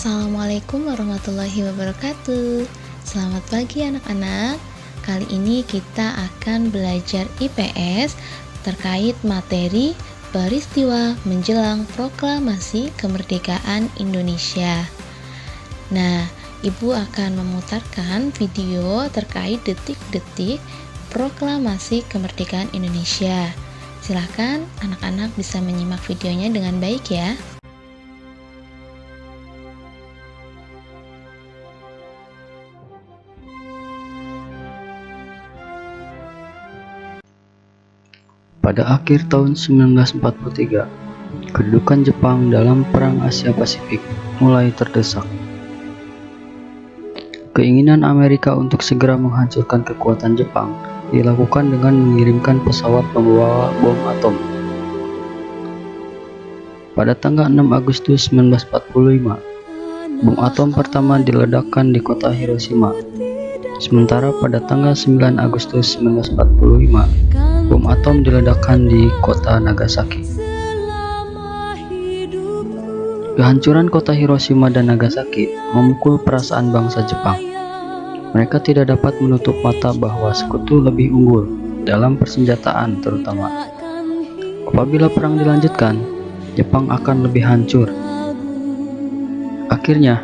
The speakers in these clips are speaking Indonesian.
Assalamualaikum warahmatullahi wabarakatuh. Selamat pagi anak-anak. Kali ini kita akan belajar IPS terkait materi peristiwa menjelang proklamasi kemerdekaan Indonesia. Nah, Ibu akan memutarkan video terkait detik-detik proklamasi kemerdekaan Indonesia. Silakan anak-anak bisa menyimak videonya dengan baik ya. Pada akhir tahun 1943, kedudukan Jepang dalam Perang Asia Pasifik mulai terdesak. Keinginan Amerika untuk segera menghancurkan kekuatan Jepang dilakukan dengan mengirimkan pesawat pembawa bom atom. Pada tanggal 6 Agustus 1945, bom atom pertama diledakkan di kota Hiroshima. Sementara pada tanggal 9 Agustus 1945, bom atom diledakkan di kota Nagasaki. Kehancuran kota Hiroshima dan Nagasaki memukul perasaan bangsa Jepang. Mereka tidak dapat menutup mata bahwa sekutu lebih unggul dalam persenjataan terutama. Apabila perang dilanjutkan, Jepang akan lebih hancur. Akhirnya,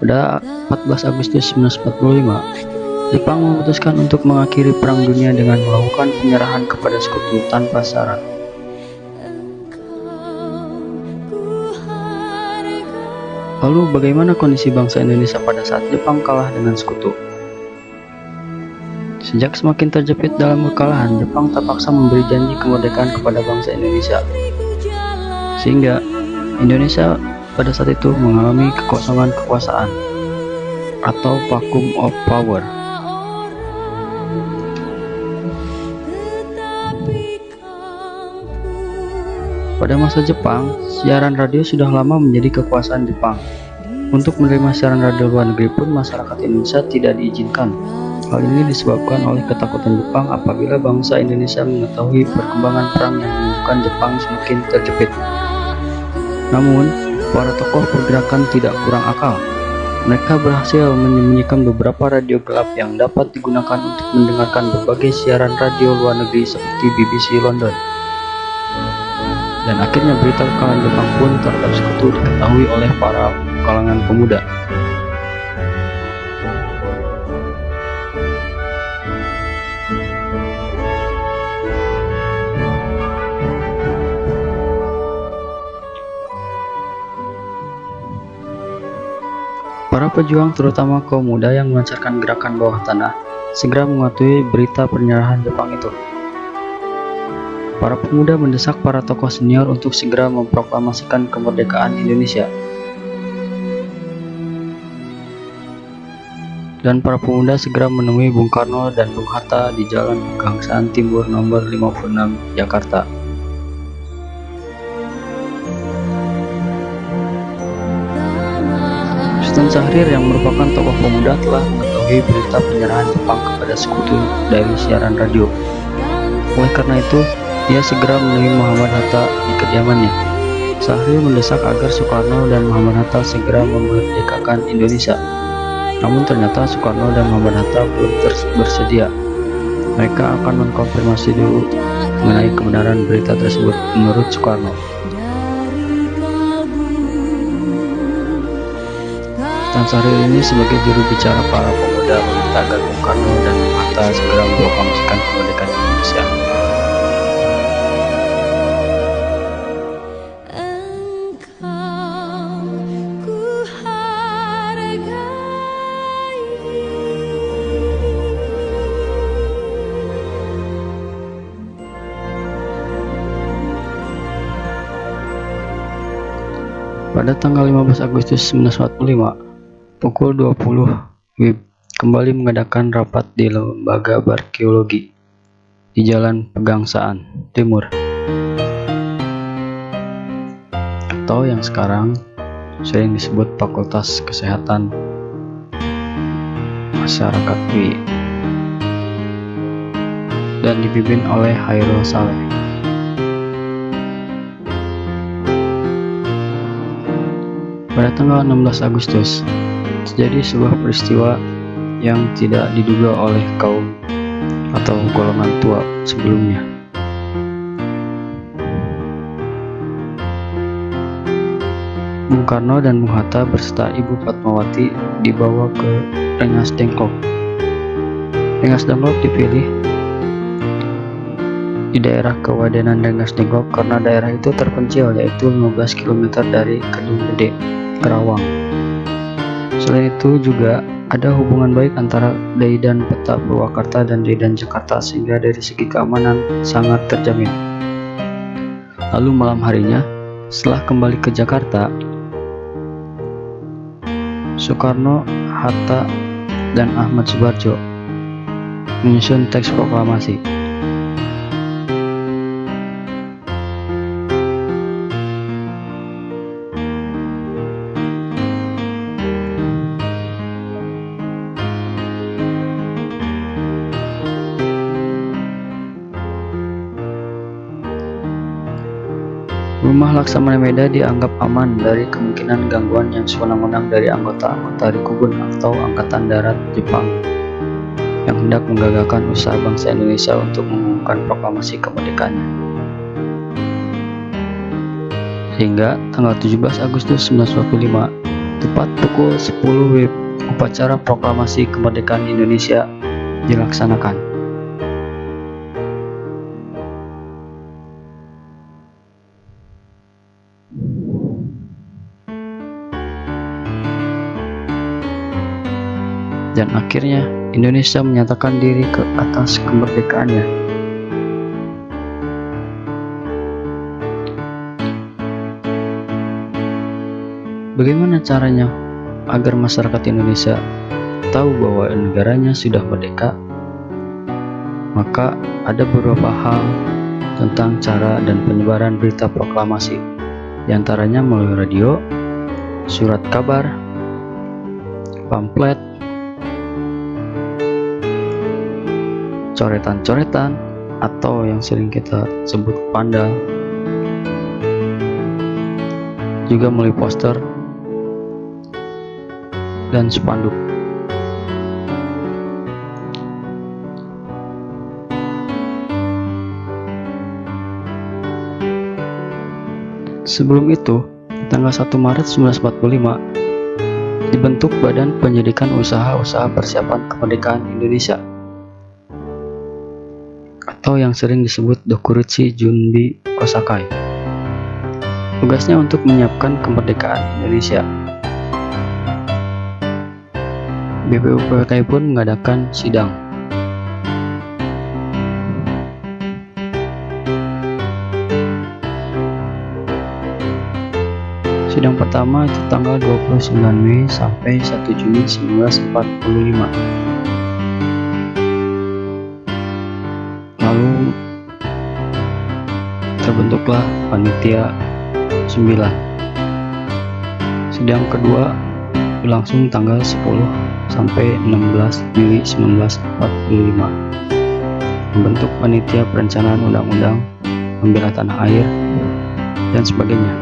pada 14 Agustus 1945, Jepang memutuskan untuk mengakhiri Perang Dunia dengan melakukan penyerahan kepada sekutu tanpa syarat. Lalu bagaimana kondisi bangsa Indonesia pada saat Jepang kalah dengan sekutu? Sejak semakin terjepit dalam kekalahan, Jepang terpaksa memberi janji kemerdekaan kepada bangsa Indonesia. Sehingga Indonesia pada saat itu mengalami kekosongan kekuasaan atau vacuum of power. Pada masa Jepang, siaran radio sudah lama menjadi kekuasaan Jepang. Untuk menerima siaran radio luar negeri pun masyarakat Indonesia tidak diizinkan. Hal ini disebabkan oleh ketakutan Jepang apabila bangsa Indonesia mengetahui perkembangan perang yang menunjukkan Jepang semakin terjepit. Namun, para tokoh pergerakan tidak kurang akal. Mereka berhasil menyembunyikan beberapa radio gelap yang dapat digunakan untuk mendengarkan berbagai siaran radio luar negeri seperti BBC London. Dan akhirnya berita kekalahan Jepang pun terhadap sekutu diketahui oleh para kalangan pemuda. Para pejuang, terutama kaum muda yang melancarkan gerakan bawah tanah, segera mengetahui berita penyerahan Jepang itu. Para pemuda mendesak para tokoh senior untuk segera memproklamasikan kemerdekaan Indonesia. Dan para pemuda segera menemui Bung Karno dan Bung Hatta di Jalan Pegangsaan Timur nomor 56, Jakarta. Sultan Syahrir yang merupakan tokoh pemuda telah mengetahui berita penyerahan Jepang kepada sekutu dari siaran radio. Oleh karena itu, ia segera menemui Muhammad Hatta di kediamannya. Syahrir mendesak agar Soekarno dan Muhammad Hatta segera memerdekakan Indonesia. Namun ternyata Soekarno dan Muhammad Hatta belum bersedia. Mereka akan mengkonfirmasi dulu mengenai kebenaran berita tersebut menurut Soekarno. Sultan Syahrir ini sebagai juru bicara para pemuda meminta agar Bung Karno dan Bung Hatta segera memproklamasikan kemerdekaan Indonesia. Pada tanggal 15 Agustus 1945, pukul 20 WIB kembali mengadakan rapat di Lembaga Arkeologi di Jalan Pegangsaan Timur, atau yang sekarang sering disebut Fakultas Kesehatan Masyarakat UI, dan dipimpin oleh Hairil Saleh. Pada Pada tanggal 16 Agustus, terjadi sebuah peristiwa yang tidak diduga oleh kaum atau golongan tua sebelumnya. Bung Karno dan Bung Hatta beserta Ibu Fatmawati dibawa ke Rengas Dengklok. Rengas Dengklok dipilih di daerah Kewadenan Rengas Dengklok karena daerah itu terpencil, yaitu 15 km dari Kedung Gede, Kerawang. Selain itu juga ada hubungan baik antara Daidan Peta Purwakarta dan Daidan Jakarta, sehingga dari segi keamanan sangat terjamin. Lalu malam harinya, setelah kembali ke Jakarta, Soekarno, Hatta, dan Ahmad Subarjo menyusun teks proklamasi. Rumah Laksamana Meda dianggap aman dari kemungkinan gangguan yang sewenang-wenang dari anggota-anggota Rikubun atau Angkatan Darat Jepang yang hendak menggagalkan usaha bangsa Indonesia untuk mengumumkan proklamasi kemerdekaannya. Sehingga tanggal 17 Agustus 1945, tepat pukul 10 WIB, upacara proklamasi kemerdekaan Indonesia dilaksanakan. Dan akhirnya Indonesia menyatakan diri ke atas kemerdekaannya. Bagaimana caranya agar masyarakat Indonesia tahu bahwa negaranya sudah merdeka? Maka ada beberapa hal tentang cara dan penyebaran berita proklamasi, di antaranya melalui radio, surat kabar, pamflet, coretan-coretan atau yang sering kita sebut pandal, juga melalui poster dan spanduk. Sebelum itu, tanggal 1 Maret 1945 dibentuk Badan Penyelidikan Usaha-Usaha Persiapan Kemerdekaan Indonesia, atau yang sering disebut Dokuritsi Junbi Kosakai. Tugasnya untuk menyiapkan kemerdekaan Indonesia. BPUPKI pun mengadakan sidang. Sidang pertama itu tanggal 29 Mei sampai 1 Juni 1945. Lalu terbentuklah panitia 9. Sidang kedua berlangsung tanggal 10 sampai 16 Juli 1945. Membentuk panitia perencanaan undang-undang, membela tanah air, dan sebagainya.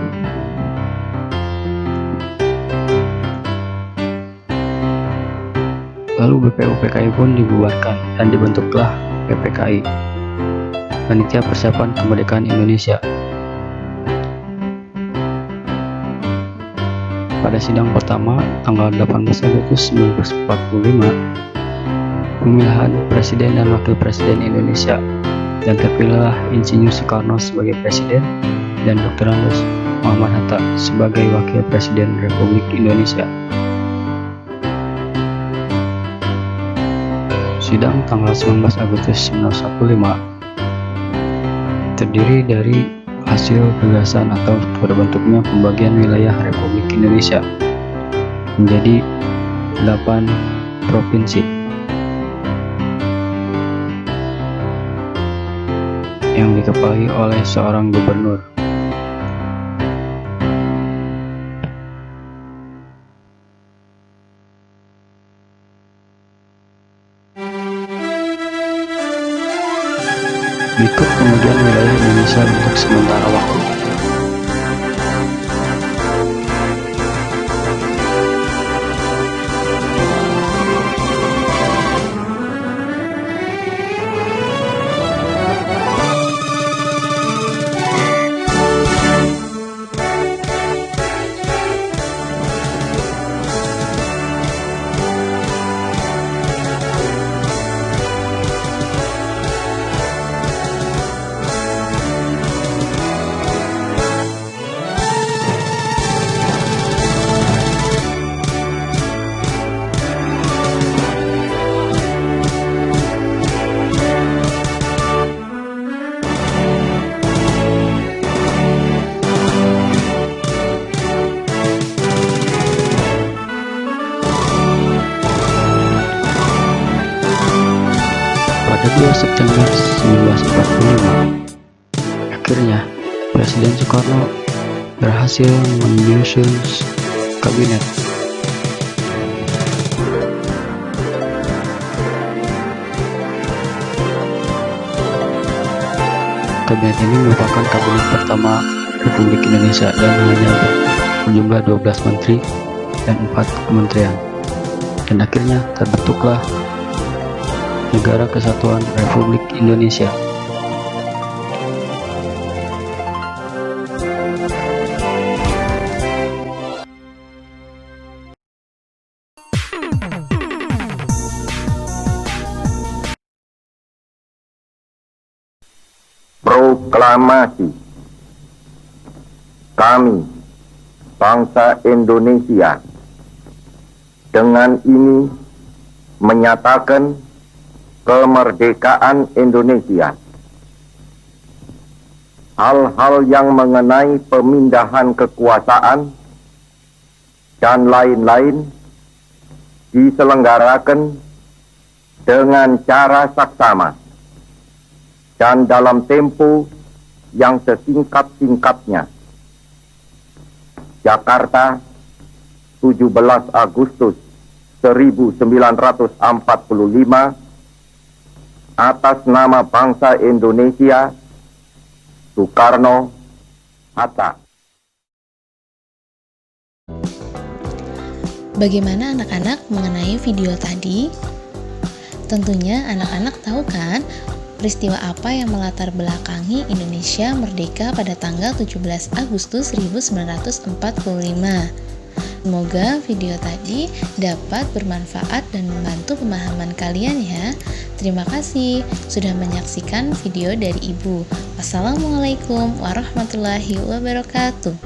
Lalu BPUPKI pun dibubarkan dan dibentuklah PPKI, Panitia Persiapan Kemerdekaan Indonesia. Pada sidang pertama, tanggal 18 Agustus 1945, pemilihan Presiden dan Wakil Presiden Indonesia, dan terpilihlah Insinyur Soekarno sebagai Presiden dan Dr. Andes Muhammad Hatta sebagai Wakil Presiden Republik Indonesia. Sidang tanggal 19 Agustus 1945 terdiri dari hasil gagasan atau terbentuknya pembagian wilayah Republik Indonesia menjadi 8 provinsi yang dikepalai oleh seorang gubernur. Berikut kemudian wilayah Indonesia untuk sementara waktu. pada 2 September 1945. Akhirnya, Presiden Soekarno berhasil menyusun kabinet. Kabinet ini merupakan kabinet pertama Republik Indonesia dan hanya berjumlah 12 menteri dan 4 kementerian. Dan akhirnya terbentuklah Negara Kesatuan Republik Indonesia. Proklamasi. Kami, bangsa Indonesia, dengan ini menyatakan kemerdekaan Indonesia. Hal-hal yang mengenai pemindahan kekuasaan dan lain-lain diselenggarakan dengan cara saksama dan dalam tempo yang sesingkat-singkatnya. Jakarta, 17 Agustus 1945, atas nama bangsa Indonesia, Soekarno, Hatta. Bagaimana anak-anak mengenai video tadi? Tentunya anak-anak tahu kan peristiwa apa yang melatar belakangi Indonesia merdeka pada tanggal 17 Agustus 1945. Semoga video tadi dapat bermanfaat dan membantu pemahaman kalian ya. Terima kasih sudah menyaksikan video dari Ibu. Wassalamualaikum warahmatullahi wabarakatuh.